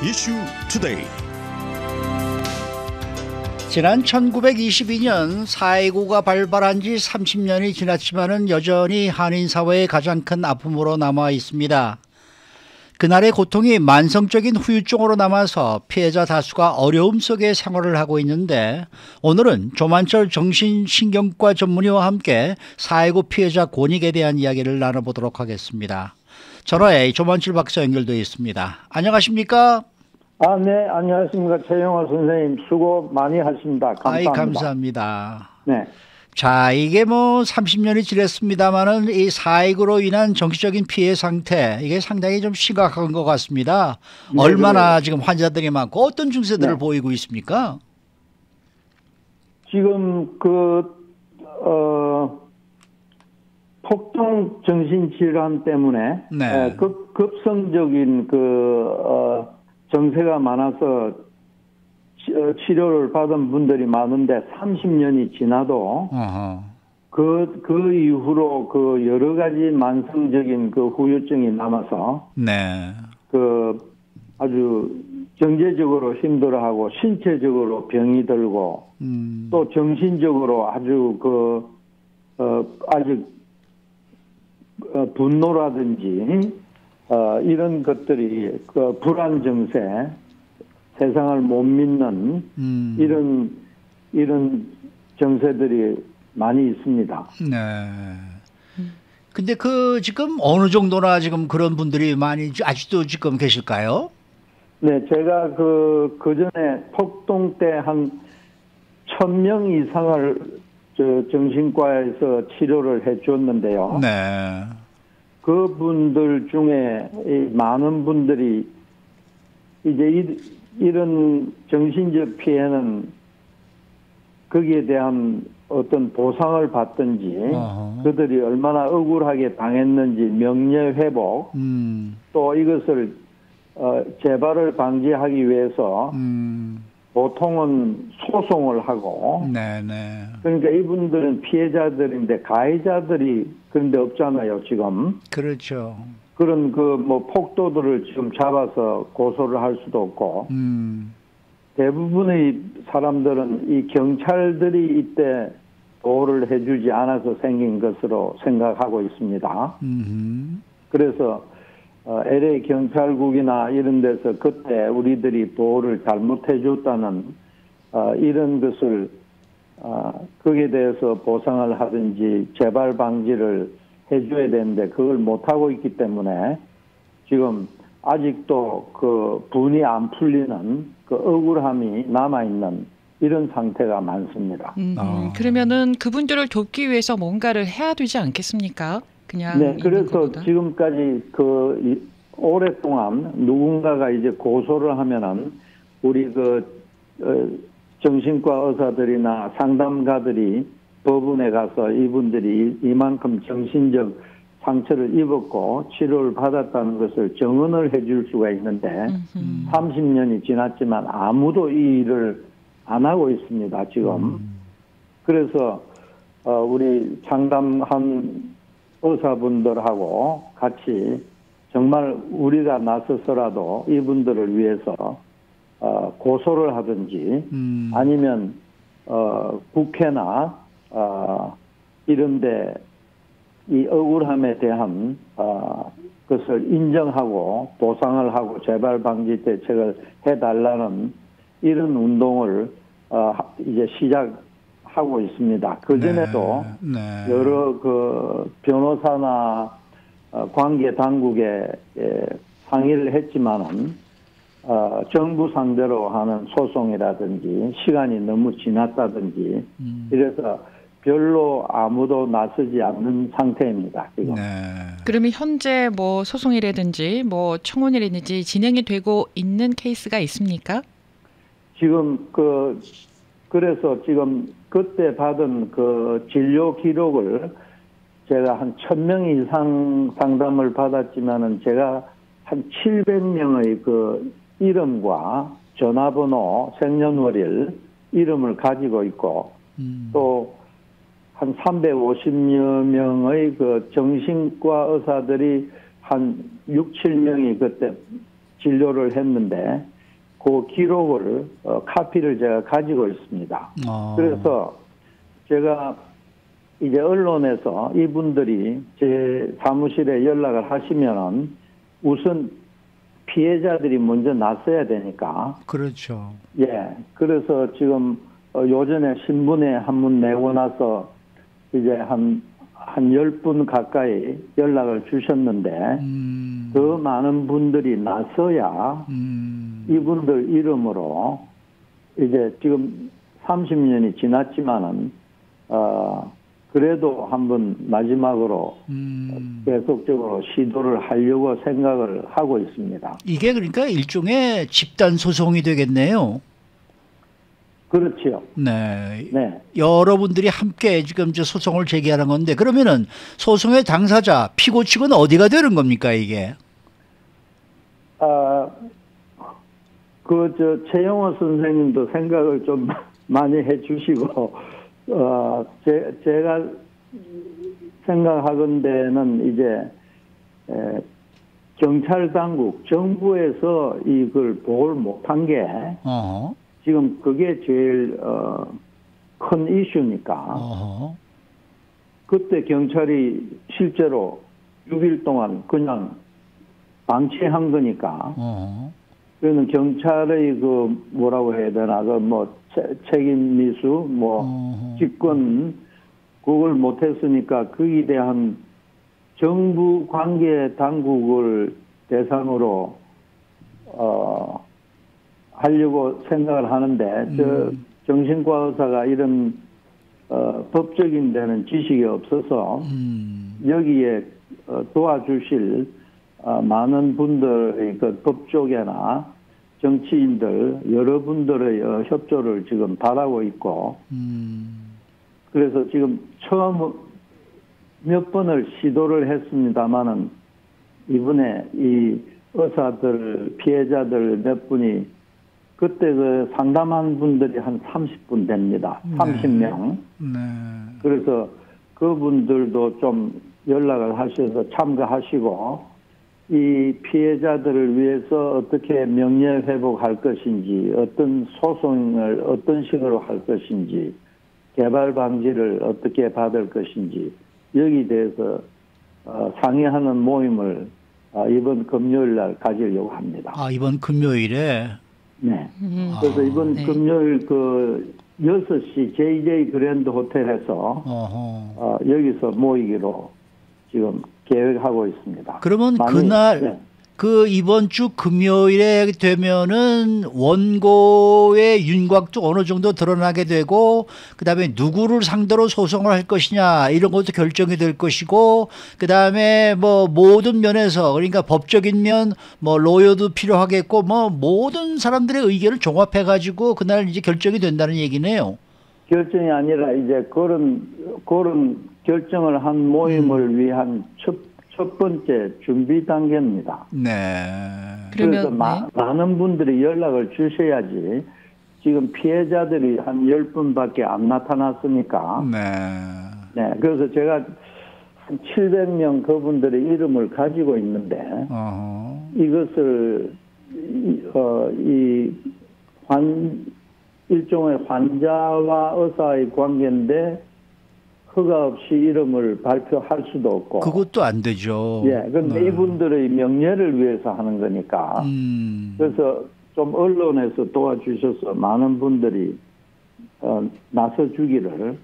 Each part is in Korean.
이슈 투데이. 지난 1922년 4.19가 발발한 지 30년이 지났지만은 여전히 한인 사회의 가장 큰 아픔으로 남아 있습니다. 그날의 고통이 만성적인 후유증으로 남아서 피해자 다수가 어려움 속에 생활을 하고 있는데, 오늘은 조만철 정신신경과 전문의와 함께 4.19 피해자 권익에 대한 이야기를 나눠보도록 하겠습니다. 전화에 조만철 박사 연결되어 있습니다. 안녕하십니까? 네, 안녕하십니까. 최영호 선생님, 수고 많이 하십니다. 감사합니다. 감사합니다. 네. 자, 이게 뭐 30년이 지났습니다만은 이 4.19로 인한 정치적인 피해 상태, 이게 상당히 좀 심각한 것 같습니다. 네, 얼마나 그래요. 지금 환자들이 많고 어떤 증세들을 네. 보이고 있습니까? 지금 폭동 정신질환 때문에 네. 급성적인 정세가 많아서 치료를 받은 분들이 많은데 30년이 지나도 어허. 그 이후로 여러 가지 만성적인 후유증이 남아서 네. 아주 경제적으로 힘들어하고 신체적으로 병이 들고 또 정신적으로 아주 아직 분노라든지 이런 것들이 불안 정세, 세상을 못 믿는 이런 정세들이 많이 있습니다. 네. 근데 지금 어느 정도나 지금 그런 분들이 많이 아직도 지금 계실까요? 네, 제가 그 전에 폭동 때 한 1,000명 이상을 정신과에서 치료를 해 줬는데요. 네. 그분들 중에 많은 분들이 이제 이런 정신적 피해는 거기에 대한 어떤 보상을 받든지 그들이 얼마나 억울하게 당했는지 명예회복 또 이것을 재발을 방지하기 위해서 보통은 소송을 하고 네네. 그러니까 이분들은 피해자들인데 가해자들이 그런데 없잖아요 지금. 그렇죠. 그런 폭도들을 지금 잡아서 고소를 할 수도 없고 대부분의 사람들은 이 경찰들이 이때 보호를 해주지 않아서 생긴 것으로 생각하고 있습니다. 그래서 LA 경찰국이나 이런 데서 그때 우리들이 보호를 잘못해 줬다는 이런 것을 거기에 대해서 보상을 하든지 재발 방지를 해줘야 되는데 그걸 못하고 있기 때문에 지금 아직도 분이 안 풀리는 억울함이 남아있는 이런 상태가 많습니다. 그러면은 그분들을 돕기 위해서 뭔가를 해야 되지 않겠습니까? 그냥 네, 그래서 것보다. 지금까지 오랫동안 누군가가 이제 고소를 하면은 우리 정신과 의사들이나 상담가들이 법원에 가서 이분들이 이만큼 정신적 상처를 입었고 치료를 받았다는 것을 증언을 해줄 수가 있는데 30년이 지났지만 아무도 이 일을 안 하고 있습니다, 지금. 그래서 우리 상담한 의사분들하고 같이 정말 우리가 나서서라도 이분들을 위해서 고소를 하든지 아니면 국회나 이런데 이 억울함에 대한 것을 인정하고 보상을 하고 재발 방지 대책을 해달라는 이런 운동을 이제 시작하고 있습니다. 그 전에도 여러 변호사나 관계 당국에 상의를 했지만은 정부 상대로 하는 소송이라든지 시간이 너무 지났다든지 이래서 별로 아무도 나서지 않는 상태입니다. 지금. 네. 그러면 현재 소송이라든지 청원이라든지 진행이 되고 있는 케이스가 있습니까? 지금 그래서 지금 그때 받은 진료 기록을 제가 한 1,000명 이상 상담을 받았지만은 제가 한 700명의 이름과 전화번호, 생년월일, 이름을 가지고 있고 또 한 350여 명의 정신과 의사들이 한 6, 7명이 그때 진료를 했는데 그 기록을 카피를 제가 가지고 있습니다. 그래서 제가 이제 언론에서 이분들이 제 사무실에 연락을 하시면은 우선 피해자들이 먼저 나서야 되니까. 그렇죠. 예. 그래서 지금 요전에 신문에 한문 내고 나서 이제 한 10분 가까이 연락을 주셨는데 더 많은 분들이 나서야 이분들 이름으로 이제 지금 30년이 지났지만은 그래도 한번 마지막으로 계속적으로 시도를 하려고 생각을 하고 있습니다. 이게 그러니까 일종의 집단 소송이 되겠네요. 그렇지요. 네. 네. 여러분들이 함께 지금 저 소송을 제기하는 건데 그러면은 소송의 당사자 피고 측은 어디가 되는 겁니까 이게? 최영호 선생님도 생각을 좀 많이 해주시고 제가 생각하건대는 이제 경찰 당국, 정부에서 이걸 보호를 못한 게 지금 그게 제일 큰 이슈니까. 그때 경찰이 실제로 6일 동안 그냥 방치한 거니까. 그러면 경찰의 그 뭐라고 해야 되나 그 뭐 책임 미수 뭐 집권 그걸 못했으니까 거기에 대한 정부 관계 당국을 대상으로 하려고 생각을 하는데 저 정신과 의사가 이런 법적인 데는 지식이 없어서 여기에 도와주실 많은 분들의 그 법조계나 정치인들 여러분들의 협조를 지금 바라고 있고 그래서 지금 처음 몇 번을 시도를 했습니다마는 이번에 이 의사들 피해자들 몇 분이 그때 그 상담한 분들이 한 30분 됩니다. 30명. 네. 그래서 그분들도 좀 연락을 하셔서 참가하시고 이 피해자들을 위해서 어떻게 명예 회복할 것인지 어떤 소송을 어떤 식으로 할 것인지 개발 방지를 어떻게 받을 것인지 여기에 대해서 상의하는 모임을 이번 금요일 날 가지려고 합니다. 이번 금요일에? 네. 그래서 이번 네. 금요일 그 6시 JJ 그랜드 호텔에서 여기서 모이기로 지금 계획하고 있습니다. 그러면 그날 네. 그 이번 주 금요일에 되면은 원고의 윤곽도 어느 정도 드러나게 되고 그다음에 누구를 상대로 소송을 할 것이냐 이런 것도 결정이 될 것이고 그다음에 뭐 모든 면에서 그러니까 법적인 면 뭐 로여도 필요하겠고 뭐 모든 사람들의 의견을 종합해 가지고 그날 이제 결정이 된다는 얘기네요. 결정이 아니라 이제 그런 결정을 한 모임을 위한 첫 번째 준비 단계입니다. 네. 그래서 그러면 많은 분들이 연락을 주셔야지 지금 피해자들이 한 10분밖에 안 나타났으니까. 네. 그래서 제가 한 700명 그분들의 이름을 가지고 있는데 이것을 일종의 환자와 의사의 관계인데 허가 없이 이름을 발표할 수도 없고. 그것도 안 되죠. 예, 그런데 이분들의 명예를 위해서 하는 거니까. 그래서 좀 언론에서 도와주셔서 많은 분들이 나서주기를.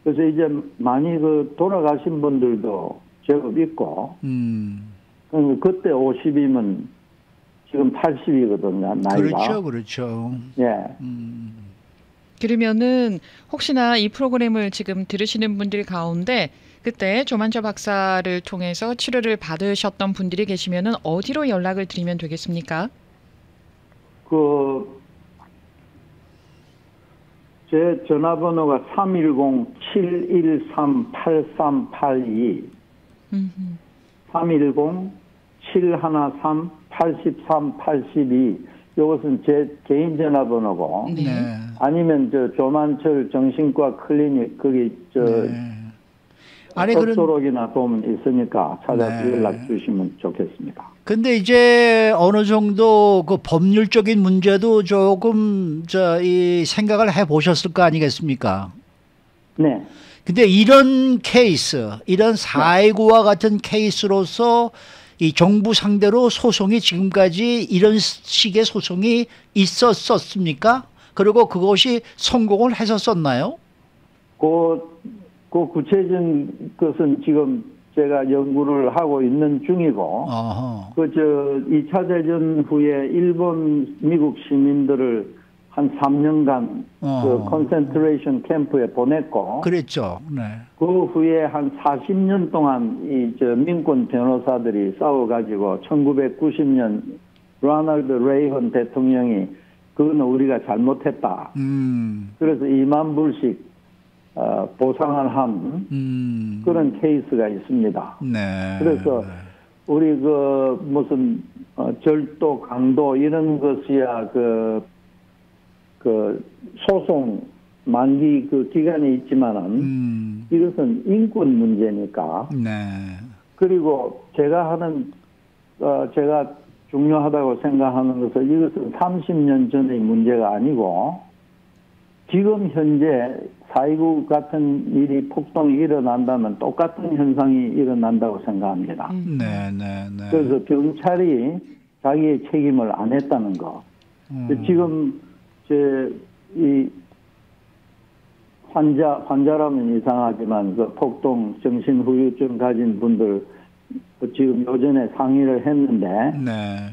그래서 이제 많이 그 돌아가신 분들도 제법 있고. 그때 50이면 지금 80이거든요, 나이가. 그렇죠. 예. 그러면은 혹시나 이 프로그램을 지금 들으시는 분들 가운데 그때 조만조 박사를 통해서 치료를 받으셨던 분들이 계시면은 어디로 연락을 드리면 되겠습니까? 제 전화번호가 310-713-8382 310-713-8382 이것은 제 개인 전화번호고 네. 아니면 저 조만철 정신과 클리닉 거기 아니 접수록이나 도움 있으니까 찾아서 네. 연락 주시면 좋겠습니다. 근데 이제 어느 정도 그 법률적인 문제도 조금 이 생각을 해 보셨을 거 아니겠습니까? 네. 근데 이런 케이스, 이런 4.19와 같은 케이스로서 이 정부 상대로 소송이 지금까지 이런 식의 소송이 있었습니까? 그리고 그것이 성공을 했었나요? 그 구체적인 것은 지금 제가 연구를 하고 있는 중이고, 그 2차 대전 후에 일본, 미국 시민들을 한 3년간 그 컨센트레이션 캠프에 보냈고, 그랬죠. 네. 그 후에 한 40년 동안 민권 변호사들이 싸워가지고 1990년 로널드 레이건 대통령이 그거는 우리가 잘못했다. 그래서 2만 불씩 보상을 한 그런 케이스가 있습니다. 네. 그래서 우리 무슨 절도, 강도 이런 것이야 소송 만기 기간이 있지만은 이것은 인권 문제니까. 네. 그리고 제가 중요하다고 생각하는 것은 이것은 30년 전의 문제가 아니고 지금 현재 4.19 같은 일이 폭동이 일어난다면 똑같은 현상이 일어난다고 생각합니다. 네. 그래서 경찰이 자기의 책임을 안 했다는 거. 지금 이 환자라면 이상하지만 그 폭동 정신후유증 가진 분들 지금 요전에 상의를 했는데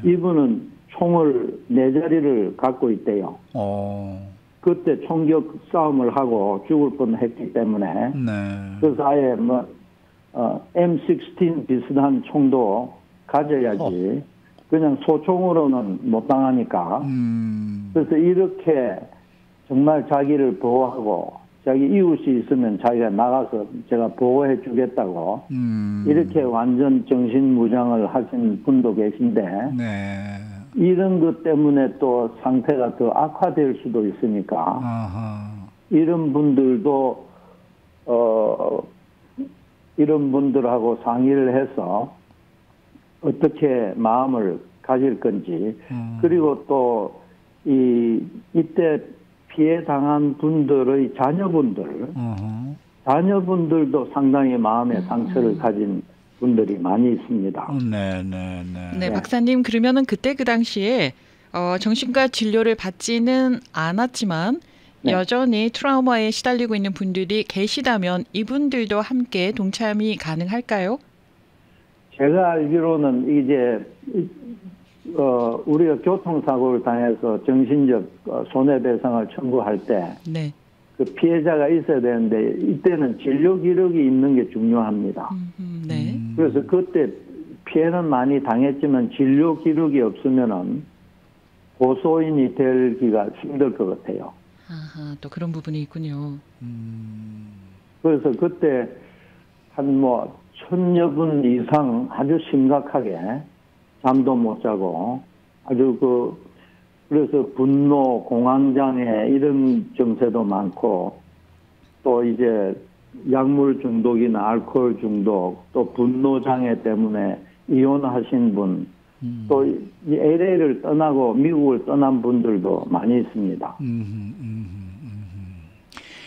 이분은 총을 4자리를 갖고 있대요. 그때 총격 싸움을 하고 죽을 뻔했기 때문에 그래서 아예 M16 비슷한 총도 가져야지 그냥 소총으로는 못 당하니까 그래서 이렇게 정말 자기를 보호하고 자기 이웃이 있으면 자기가 나가서 제가 보호해 주겠다고 이렇게 완전 정신무장을 하신 분도 계신데 이런 것 때문에 또 상태가 더 악화될 수도 있으니까 이런 분들도 이런 분들하고 상의를 해서 어떻게 마음을 가질 건지 그리고 또 이때 피해 당한 분들의 자녀분들도 상당히 마음에 상처를 가진 분들이 많이 있습니다. 네, 박사님 그러면은 그때 그 당시에 정신과 진료를 받지는 않았지만 여전히 트라우마에 시달리고 있는 분들이 계시다면 이분들도 함께 동참이 가능할까요? 제가 알기로는 이제 우리가 교통사고를 당해서 정신적 손해배상을 청구할 때 그 피해자가 있어야 되는데 이때는 진료 기록이 있는 게 중요합니다. 그래서 그때 피해는 많이 당했지만 진료 기록이 없으면은 고소인이 되기가 힘들 것 같아요. 또 그런 부분이 있군요. 그래서 그때 한 1000여 분 이상 아주 심각하게 잠도 못 자고 아주 그래서 분노, 공황장애 이런 증세도 많고 또 이제 약물 중독이나 알코올 중독 또 분노 장애 때문에 이혼하신 분 또 LA를 떠나고 미국을 떠난 분들도 많이 있습니다.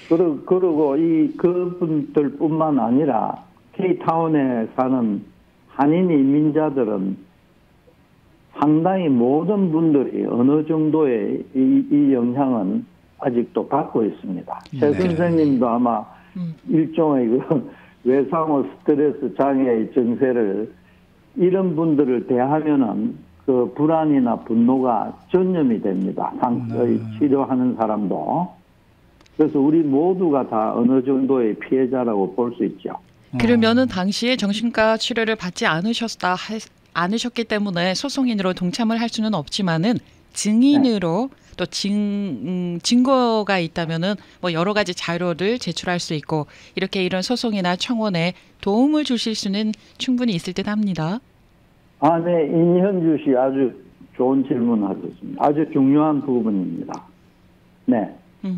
그리고 그분들뿐만 아니라 K타운에 사는 한인 이민자들은 상당히 모든 분들이 어느 정도의 이 영향은 아직도 받고 있습니다. 최 선생님도 아마 일종의 외상후 스트레스 장애의 증세를 이런 분들을 대하면은 그 불안이나 분노가 전염이 됩니다. 치료하는 사람도. 그래서 우리 모두가 다 어느 정도의 피해자라고 볼 수 있죠. 그러면은 당시에 정신과 치료를 받지 않으셨기 때문에 소송인으로 동참을 할 수는 없지만은 증인으로 또 증거가 있다면은 여러 가지 자료를 제출할 수 있고 이렇게 이런 소송이나 청원에 도움을 주실 수는 충분히 있을 듯합니다. 네, 인현주 씨 아주 좋은 질문 하셨습니다. 아주 중요한 부분입니다. 네,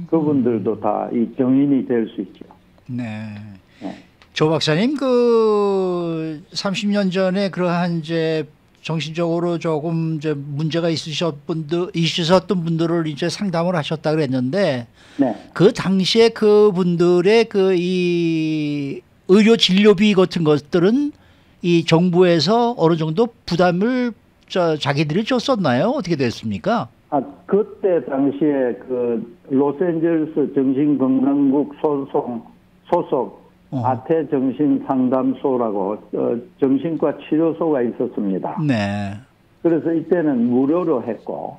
그분들도 다 이 증인이 될 수 있죠. 네. 조 박사님, 그 30년 전에 그러한 이제 정신적으로 조금 이제 문제가 있으셨던 분들을 이제 상담을 하셨다 그랬는데, 네. 그 당시에 그 분들의 그 이 의료 진료비 같은 것들은 이 정부에서 어느 정도 부담을 자기들이 줬었나요? 어떻게 됐습니까? 그때 당시에 그 로스앤젤레스 정신건강국 소속 아태정신상담소라고 정신과 치료소가 있었습니다. 네. 그래서 이때는 무료로 했고,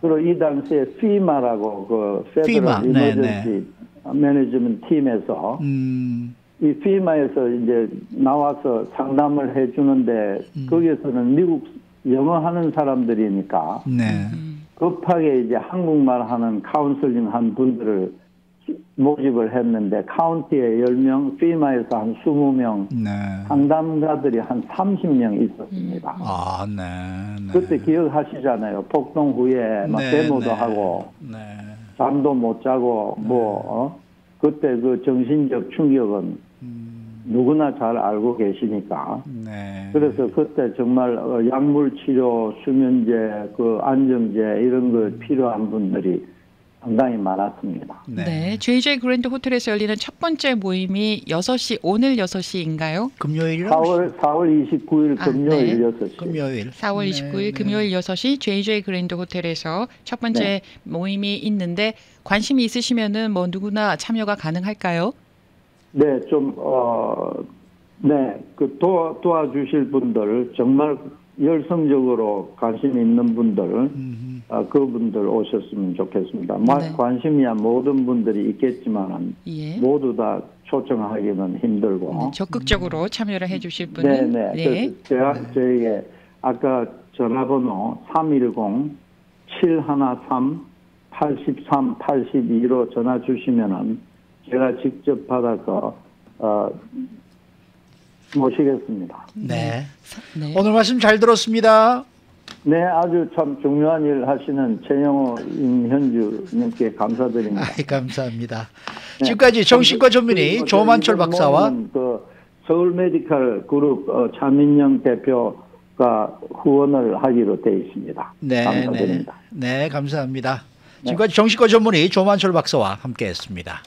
그리고 이 당시에 FEMA라고 그 페더럴 이머전시 매니지먼트 팀에서 이 FEMA에서 이제 나와서 상담을 해주는데 거기에서는 미국 영어 하는 사람들이니까 급하게 이제 한국말 하는 카운슬링 한 분들을 모집을 했는데 카운티에 10명, FEMA에서 한 20명, 상담가들이 한 30명 있었습니다. 그때 기억하시잖아요. 폭동 후에 막 데모도 하고 잠도 못 자고 그때 그 정신적 충격은 누구나 잘 알고 계시니까. 그래서 그때 정말 약물 치료, 수면제, 그 안정제 이런 거 필요한 분들이 상당히 많았습니다. 네. JJ 그랜드 호텔에서 열리는 첫 번째 모임이 6시, 오늘 6시인가요? 금요일? 4월 29일 금요일 6시. 금요일. 4월 29일 금요일 6시 JJ 그랜드 호텔에서 첫 번째 모임이 있는데 관심이 있으시면은 뭐 누구나 참여가 가능할까요? 네, 그 도와주실 분들, 정말 열성적으로 관심 있는 분들, 그분들 오셨으면 좋겠습니다. 관심이야 모든 분들이 있겠지만 모두 다 초청하기는 힘들고. 적극적으로 참여를 해주실 분은. 그래서 저에게 아까 전화번호 310-713-8382로 전화 주시면은 제가 직접 받아서 모시겠습니다. 네. 오늘 말씀 잘 들었습니다. 네, 아주 참 중요한 일 하시는 최영호 임현주님께 감사드립니다. 감사합니다. 지금까지 정신과 전문의 조만철 박사와 그 서울 메디컬 그룹 차민영 대표가 후원을 하기로 되어 있습니다. 감사드립니다. 네, 감사합니다. 지금까지 정신과 전문의 조만철 박사와 함께했습니다.